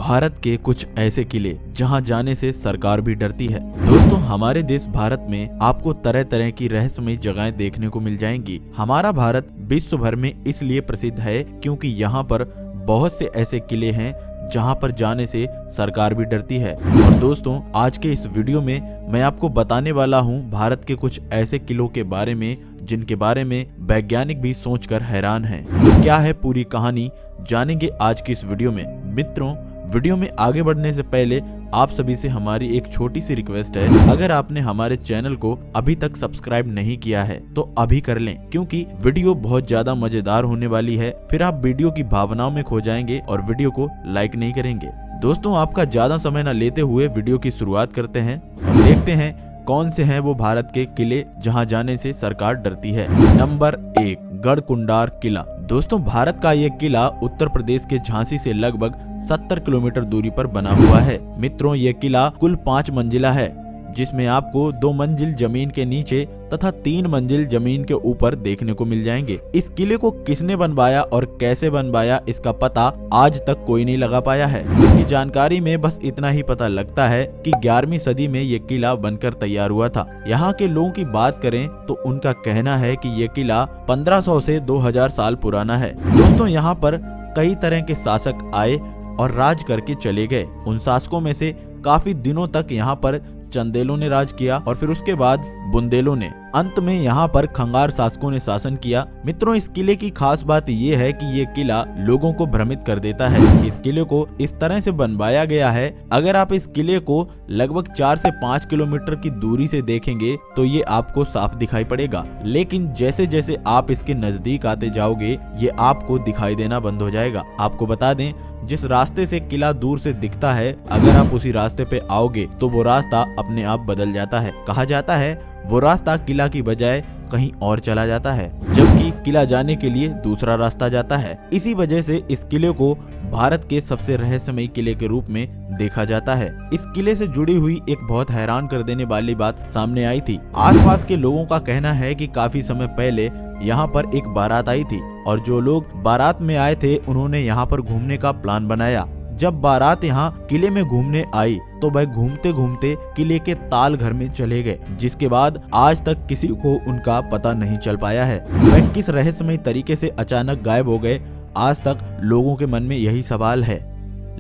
भारत के कुछ ऐसे किले जहां जाने से सरकार भी डरती है। दोस्तों, हमारे देश भारत में आपको तरह तरह की रहस्यमयी जगहें देखने को मिल जाएंगी। हमारा भारत विश्व भर में इसलिए प्रसिद्ध है क्योंकि यहाँ पर बहुत से ऐसे किले हैं जहां पर जाने से सरकार भी डरती है। और दोस्तों, आज के इस वीडियो में मैं आपको बताने वाला हूं भारत के कुछ ऐसे किलों के बारे में जिनके बारे में वैज्ञानिक भी सोचकर हैरान हैं। तो क्या है पूरी कहानी, जानेंगे आज की इस वीडियो में। मित्रों, वीडियो में आगे बढ़ने से पहले आप सभी से हमारी एक छोटी सी रिक्वेस्ट है, अगर आपने हमारे चैनल को अभी तक सब्सक्राइब नहीं किया है तो अभी कर लें, क्योंकि वीडियो बहुत ज्यादा मजेदार होने वाली है। फिर आप वीडियो की भावनाओं में खो जाएंगे और वीडियो को लाइक नहीं करेंगे। दोस्तों, आपका ज्यादा समय न लेते हुए वीडियो की शुरुआत करते हैं और देखते हैं कौन से हैं वो भारत के किले जहां जाने से सरकार डरती है। नंबर 1, गढ़कुंडार किला। दोस्तों, भारत का ये किला उत्तर प्रदेश के झांसी से लगभग 70 किलोमीटर दूरी पर बना हुआ है। मित्रों, ये किला कुल 5 मंजिला है, जिसमें आपको 2 मंजिल जमीन के नीचे तथा 3 मंजिल जमीन के ऊपर देखने को मिल जाएंगे। इस किले को किसने बनवाया और कैसे बनवाया, इसका पता आज तक कोई नहीं लगा पाया है। इसकी जानकारी में बस इतना ही पता लगता है कि 11वीं सदी में ये किला बनकर तैयार हुआ था। यहाँ के लोगों की बात करें तो उनका कहना है कि ये किला 1500 से 2000 साल पुराना है। दोस्तों, यहाँ पर कई तरह के शासक आए और राज करके चले गए। उन शासकों में से काफी दिनों तक यहाँ पर चंदेलों ने राज किया और फिर उसके बाद बुंदेलों ने। अंत में यहाँ पर खंगार शासकों ने शासन किया। मित्रों, इस किले की खास बात ये है कि ये किला लोगों को भ्रमित कर देता है। इस किले को इस तरह से बनवाया गया है, अगर आप इस किले को लगभग 4 से 5 किलोमीटर की दूरी से देखेंगे तो ये आपको साफ दिखाई पड़ेगा, लेकिन जैसे जैसे आप इसके नजदीक आते जाओगे ये आपको दिखाई देना बंद हो जाएगा। आपको बता दें, जिस रास्ते से किला दूर से दिखता है, अगर आप उसी रास्ते पे आओगे तो वो रास्ता अपने आप बदल जाता है। कहा जाता है वो रास्ता किला की बजाय कहीं और चला जाता है, जबकि किला जाने के लिए दूसरा रास्ता जाता है। इसी वजह से इस किले को भारत के सबसे रहस्यमयी किले के रूप में देखा जाता है। इस किले से जुड़ी हुई एक बहुत हैरान कर देने वाली बात सामने आई थी। आसपास के लोगों का कहना है कि काफी समय पहले यहाँ पर एक बारात आई थी और जो लोग बारात में आए थे उन्होंने यहाँ पर घूमने का प्लान बनाया। जब बारात यहाँ किले में घूमने आई तो वह घूमते घूमते किले के ताल घर में चले गए, जिसके बाद आज तक किसी को उनका पता नहीं चल पाया है। वह किस रहस्यमयी तरीके से अचानक गायब हो गए, आज तक लोगों के मन में यही सवाल है।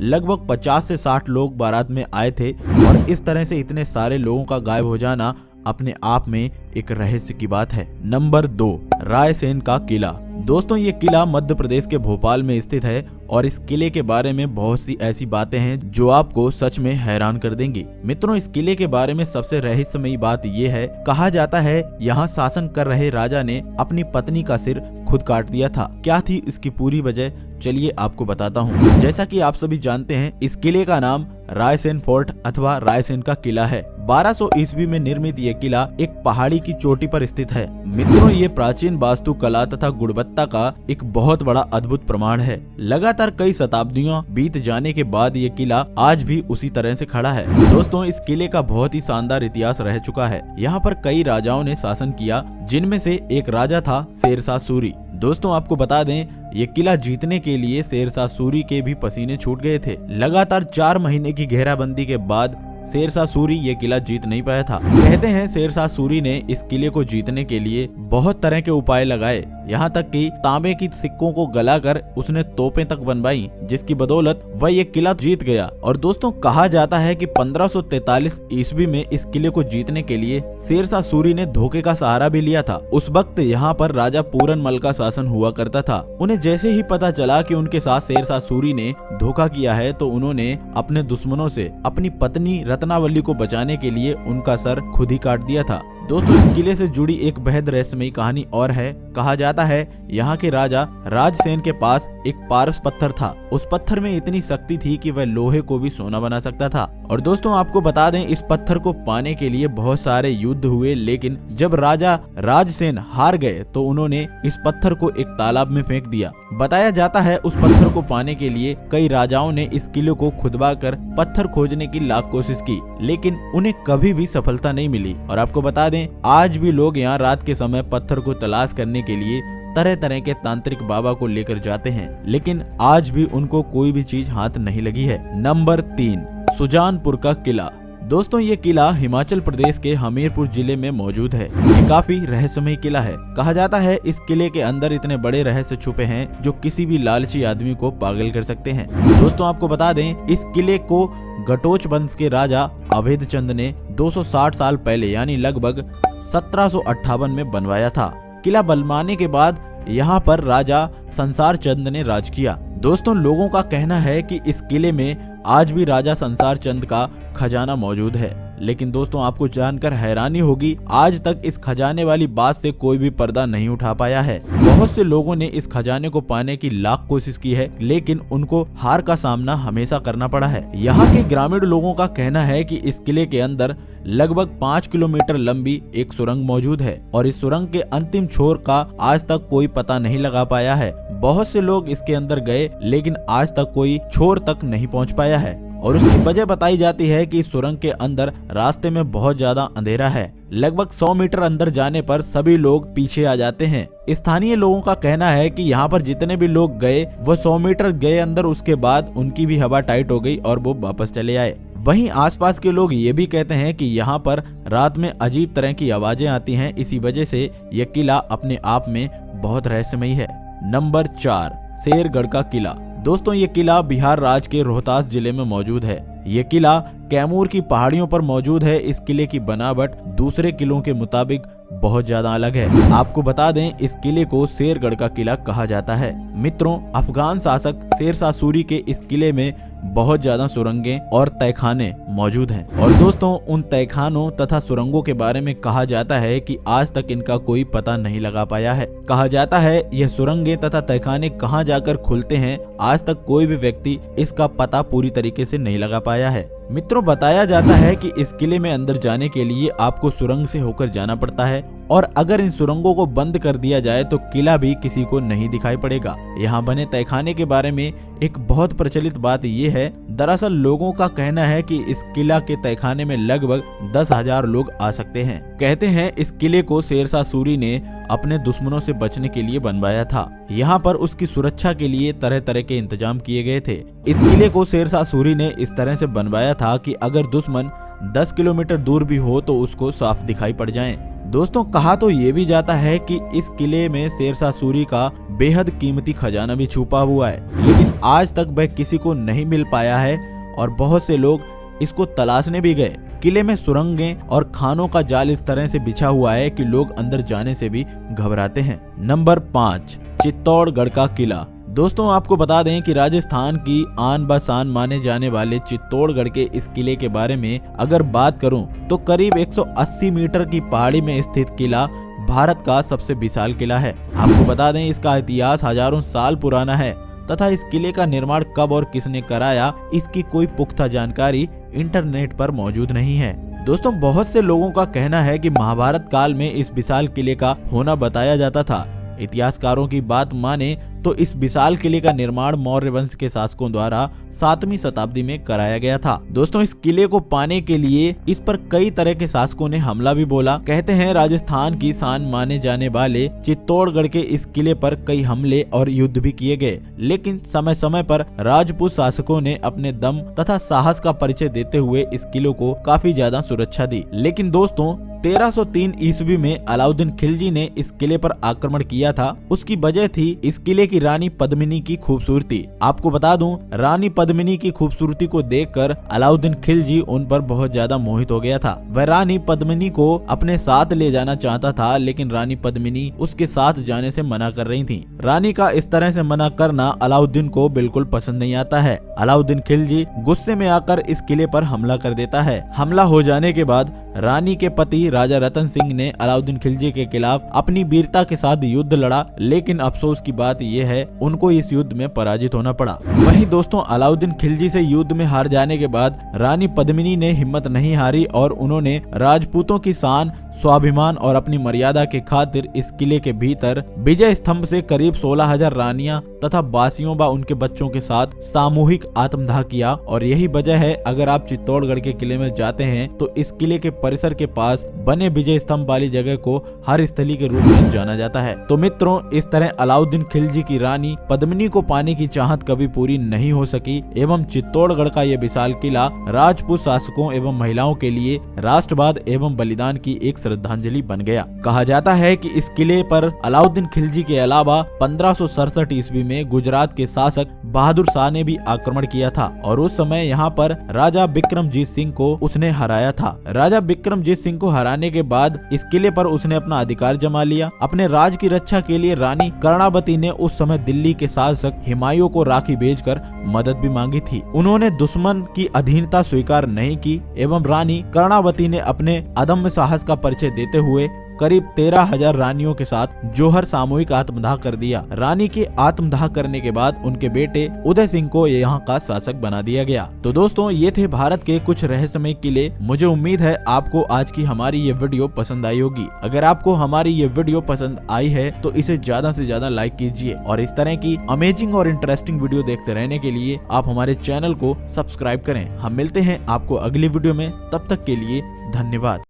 लगभग 50 से 60 लोग बारात में आए थे और इस तरह से इतने सारे लोगों का गायब हो जाना अपने आप में एक रहस्य की बात है। नंबर 2, रायसेन का किला। दोस्तों, ये किला मध्य प्रदेश के भोपाल में स्थित है और इस किले के बारे में बहुत सी ऐसी बातें हैं जो आपको सच में हैरान कर देंगी। मित्रों, इस किले के बारे में सबसे रहस्यमयी बात ये है, कहा जाता है यहाँ शासन कर रहे राजा ने अपनी पत्नी का सिर खुद काट दिया था। क्या थी इसकी पूरी वजह, चलिए आपको बताता हूँ। जैसा कि आप सभी जानते हैं, इस किले का नाम रायसेन फोर्ट अथवा रायसेन का किला है। 1200 ईस्वी में निर्मित ये किला एक पहाड़ी की चोटी पर स्थित है। मित्रों, ये प्राचीन वास्तुकला तथा गुणवत्ता का एक बहुत बड़ा अद्भुत प्रमाण है। लगातार कई शताब्दियों बीत जाने के बाद ये किला आज भी उसी तरह से खड़ा है। दोस्तों, इस किले का बहुत ही शानदार इतिहास रह चुका है। यहाँ पर कई राजाओं ने शासन किया, जिनमें से एक राजा था शेरशाह सूरी। दोस्तों, आपको बता दें, ये किला जीतने के लिए शेरशाह सूरी के भी पसीने छूट गए थे। लगातार 4 महीने की घेराबंदी के बाद शेरशाह सूरी ये किला जीत नहीं पाया था। कहते हैं शेरशाह सूरी ने इस किले को जीतने के लिए बहुत तरह के उपाय लगाए, यहाँ तक कि तांबे की सिक्कों को गलाकर उसने तोपें तक बनवाई, जिसकी बदौलत वह ये किला जीत गया। और दोस्तों, कहा जाता है कि 1543 ईस्वी में इस किले को जीतने के लिए शेरशाह सूरी ने धोखे का सहारा भी लिया था। उस वक्त यहाँ पर राजा पूरनमल का शासन हुआ करता था। उन्हें जैसे ही पता चला कि उनके साथ शेरशाह सूरी ने धोखा किया है तो उन्होंने अपने दुश्मनों से अपनी पत्नी रत्नावली को बचाने के लिए उनका सर खुद ही काट दिया था। दोस्तों, इस किले से जुड़ी एक बेहद रहस्यमयी कहानी और है। कहा जाता है यहाँ के राजा राजसेन के पास एक पारस पत्थर था। उस पत्थर में इतनी शक्ति थी कि वह लोहे को भी सोना बना सकता था। और दोस्तों, आपको बता दें, इस पत्थर को पाने के लिए बहुत सारे युद्ध हुए, लेकिन जब राजा राजसेन हार गए तो उन्होंने इस पत्थर को एक तालाब में फेंक दिया। बताया जाता है उस पत्थर को पाने के लिए कई राजाओं ने इस किले को खुदवाकर पत्थर खोजने की लाख कोशिश की, लेकिन उन्हें कभी भी सफलता नहीं मिली। और आपको बता दें, आज भी लोग यहाँ रात के समय पत्थर को तलाश करने के लिए तरह तरह के तांत्रिक बाबा को लेकर जाते हैं, लेकिन आज भी उनको कोई भी चीज हाथ नहीं लगी है। नंबर 3, सुजानपुर का किला। दोस्तों ये किला हिमाचल प्रदेश के हमीरपुर जिले में मौजूद है। ये काफी रहस्यमय किला है। कहा जाता है इस किले के अंदर इतने बड़े रहस्य छुपे हैं जो किसी भी लालची आदमी को पागल कर सकते हैं। दोस्तों आपको बता दें, इस किले को गटोच वंश के राजा अवैध चंद ने 260 साल पहले यानी लगभग 1758 में बनवाया था। किला बनवाने के बाद यहाँ पर राजा संसार चंद ने राज किया। दोस्तों लोगों का कहना है कि इस किले में आज भी राजा संसार चंद का खजाना मौजूद है, लेकिन दोस्तों आपको जानकर हैरानी होगी, आज तक इस खजाने वाली बात से कोई भी पर्दा नहीं उठा पाया है। बहुत से लोगों ने इस खजाने को पाने की लाख कोशिश की है, लेकिन उनको हार का सामना हमेशा करना पड़ा है। यहाँ के ग्रामीण लोगों का कहना है कि इस किले के अंदर लगभग 5 किलोमीटर लंबी एक सुरंग मौजूद है और इस सुरंग के अंतिम छोर का आज तक कोई पता नहीं लगा पाया है। बहुत से लोग इसके अंदर गए, लेकिन आज तक कोई छोर तक नहीं पहुंच पाया है और उसकी वजह बताई जाती है कि इस सुरंग के अंदर रास्ते में बहुत ज्यादा अंधेरा है। लगभग 100 मीटर अंदर जाने पर सभी लोग पीछे आ जाते हैं। स्थानीय लोगों का कहना है कि यहाँ पर जितने भी लोग गए वो 100 मीटर गए अंदर, उसके बाद उनकी भी हवा टाइट हो गई और वो वापस चले आए। वहीं आसपास के लोग ये भी कहते हैं कि यहाँ पर रात में अजीब तरह की आवाजें आती हैं। इसी वजह से यह किला अपने आप में बहुत रहस्यमयी है। नंबर 4, शेरगढ़ का किला। दोस्तों ये किला बिहार राज्य के रोहतास जिले में मौजूद है। ये किला कैमूर की पहाड़ियों पर मौजूद है। इस किले की बनावट दूसरे किलों के मुताबिक बहुत ज्यादा अलग है। आपको बता दें इस किले को शेरगढ़ का किला कहा जाता है। मित्रों, अफगान शासक शेरशाह सूरी के इस किले में बहुत ज्यादा सुरंगें और तहखाने मौजूद हैं और दोस्तों उन तहखानों तथा सुरंगों के बारे में कहा जाता है कि आज तक इनका कोई पता नहीं लगा पाया है। कहा जाता है यह सुरंगें तथा तहखाने कहाँ जाकर खुलते हैं, आज तक कोई भी व्यक्ति इसका पता पूरी तरीके से नहीं लगा पाया है। मित्रों बताया जाता है कि इस किले में अंदर जाने के लिए आपको सुरंग से होकर जाना पड़ता है और अगर इन सुरंगों को बंद कर दिया जाए तो किला भी किसी को नहीं दिखाई पड़ेगा। यहाँ बने तहखाने के बारे में एक बहुत प्रचलित बात ये है, दरअसल लोगों का कहना है कि इस किला के तहखाने में लगभग 10,000 लोग आ सकते हैं। कहते हैं इस किले को शेरशाह सूरी ने अपने दुश्मनों से बचने के लिए बनवाया था। यहाँ पर उसकी सुरक्षा के लिए तरह तरह के इंतजाम किए गए थे। इस किले को शेरशाह सूरी ने इस तरह से बनवाया था कि अगर दुश्मन 10 किलोमीटर दूर भी हो तो उसको साफ दिखाई पड़ जाए। दोस्तों कहा तो ये भी जाता है कि इस किले में शेरशाह सूरी का बेहद कीमती खजाना भी छुपा हुआ है, लेकिन आज तक वह किसी को नहीं मिल पाया है और बहुत से लोग इसको तलाशने भी गए। किले में सुरंगें और खानों का जाल इस तरह से बिछा हुआ है कि लोग अंदर जाने से भी घबराते हैं। नंबर 5, चित्तौड़गढ़ का किला। दोस्तों आपको बता दें कि राजस्थान की आन बान माने जाने वाले चित्तौड़गढ़ के इस किले के बारे में अगर बात करूं तो करीब 180 मीटर की पहाड़ी में स्थित किला भारत का सबसे विशाल किला है। आपको बता दें इसका इतिहास हजारों साल पुराना है तथा इस किले का निर्माण कब और किसने कराया इसकी कोई पुख्ता जानकारी इंटरनेट पर मौजूद नहीं है। दोस्तों बहुत से लोगों का कहना है कि महाभारत काल में इस विशाल किले का होना बताया जाता था। इतिहासकारों की बात माने तो इस विशाल किले का निर्माण मौर्य वंश के शासकों द्वारा 7वीं शताब्दी में कराया गया था। दोस्तों इस किले को पाने के लिए इस पर कई तरह के शासकों ने हमला भी बोला। कहते हैं राजस्थान की शान माने जाने वाले चित्तौड़गढ़ के इस किले पर कई हमले और युद्ध भी किए गए, लेकिन समय समय पर राजपूत शासकों ने अपने दम तथा साहस का परिचय देते हुए इस किले को काफी ज्यादा सुरक्षा दी। लेकिन दोस्तों 1303 ईस्वी में अलाउद्दीन खिलजी ने इस किले पर आक्रमण किया था। उसकी वजह थी इस किले की रानी पद्मिनी की खूबसूरती। आपको बता दूं रानी पद्मिनी की खूबसूरती को देखकर अलाउद्दीन खिलजी उन पर बहुत ज्यादा मोहित हो गया था। वह रानी पद्मिनी को अपने साथ ले जाना चाहता था, लेकिन रानी पद्मिनी उसके साथ जाने से मना कर रही थी। रानी का इस तरह से मना करना अलाउद्दीन को बिल्कुल पसंद नहीं आता है। अलाउद्दीन खिलजी गुस्से में आकर इस किले पर हमला कर देता है। हमला हो जाने के बाद रानी के पति राजा रतन सिंह ने अलाउद्दीन खिलजी के खिलाफ अपनी वीरता के साथ युद्ध लड़ा, लेकिन अफसोस की बात यह है उनको इस युद्ध में पराजित होना पड़ा। वहीं दोस्तों अलाउद्दीन खिलजी से युद्ध में हार जाने के बाद रानी पद्मिनी ने हिम्मत नहीं हारी और उन्होंने राजपूतों की शान, स्वाभिमान और अपनी मर्यादा के खातिर इस किले के भीतर विजय स्तंभ से करीब 16,000 रानियां तथा बासियों व उनके बच्चों के साथ सामूहिक आत्मदाह किया। और यही वजह है, अगर आप चित्तौड़गढ़ के किले में जाते हैं तो इस किले के परिसर के पास बने विजय स्तंभ वाली जगह को हर स्थली के रूप में जाना जाता है। तो मित्रों, इस तरह अलाउद्दीन खिलजी की रानी पद्मिनी को पाने की चाहत कभी पूरी नहीं हो सकी एवं चित्तौड़गढ़ का यह विशाल किला राजपूत शासकों एवं महिलाओं के लिए राष्ट्रवाद एवं बलिदान की एक श्रद्धांजलि बन गया। कहा जाता है कि इस किले पर अलाउद्दीन खिलजी के अलावा 1567 ईस्वी में गुजरात के शासक बहादुर शाह ने भी आक्रमण किया था और उस समय यहाँ पर राजा बिक्रमजीत सिंह को उसने हराया था। राजा बिक्रमजीत सिंह को हराने के बाद इस किले पर उसने अपना अधिकार जमा लिया। अपने राज की रक्षा के लिए रानी कर्णावती ने उस समय दिल्ली के शासक हुमायूं को राखी भेजकर मदद भी मांगी थी। उन्होंने दुश्मन की अधीनता स्वीकार नहीं की एवं रानी कर्णावती ने अपने अदम्य साहस का परिचय देते हुए करीब 13,000 रानियों के साथ जोहर सामूहिक आत्मदाह कर दिया। रानी के आत्मदाह करने के बाद उनके बेटे उदय सिंह को यहाँ का शासक बना दिया गया। तो दोस्तों, ये थे भारत के कुछ रहस्यमय किले। मुझे उम्मीद है आपको आज की हमारी ये वीडियो पसंद आई होगी। अगर आपको हमारी ये वीडियो पसंद आई है तो इसे ज्यादा से ज्यादा लाइक कीजिए और इस तरह की अमेजिंग और इंटरेस्टिंग वीडियो देखते रहने के लिए आप हमारे चैनल को सब्सक्राइब करें। हम मिलते हैं आपको अगली वीडियो में, तब तक के लिए धन्यवाद।